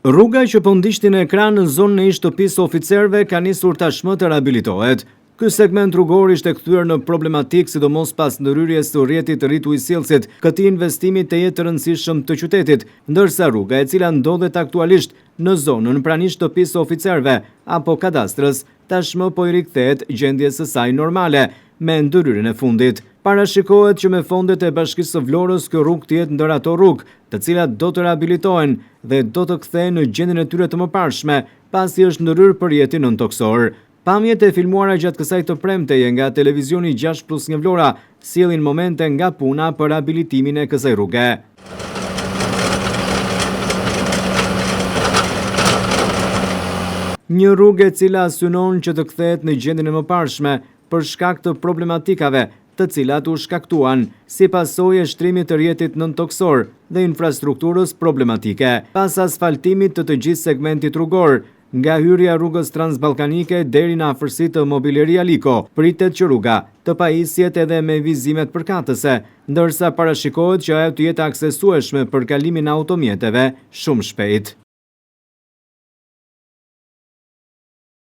Rruga që po ndiqti në ekran në zonën e ish shtëpisë së oficerëve ka nisur tashmë të rihabilitohet. Ky segment rrugor ishte kthyer në problematik sidomos pas ndërhyrjes së rrjetit të ri të ujësillësit, këtij investimi të jetë të rëndësishëm të qytetit, ndërsa rruga e cila ndodhet aktualisht në zonën pranë shtëpisë së oficerëve apo kadastrës, tashmë po i rikthehet gjendjes së saj normale me ndërhyrjen e fundit. Parashikohet që me fondet e Bashkisë së Vlorës kjo rrugë të jetë ndër ato rrugë, të cilat do të rihabilitohen dhe do të kthehen në gjendjen e tyre të mëparshme, pasi është ndërhyrë për rrjetin nëntoksor. Pamjet e filmuara gjatë kësaj të premteje nga televizioni 6+1 Vlora sjellin momente nga puna për rihabilitimin e kësaj rruge. Një rrugë e cila synon që të kthehet në gjendjen e mëparshme për shkak të problematikave të cilat u shkaktuan si pasojë e shtrimit të rrjetit nëntoksor dhe infrastrukturës problematike. Pas asfaltimit të gjithë segmentit rrugor, nga hyrja rrugës transballkanike deri në afërsitë të Mobileria Liko, pritet që rruga të pajisjet edhe me vizimet përkatëse, ndërsa parashikohet që ajo të jetë aksesueshme për kalimin e automjeteve shumë shpejt.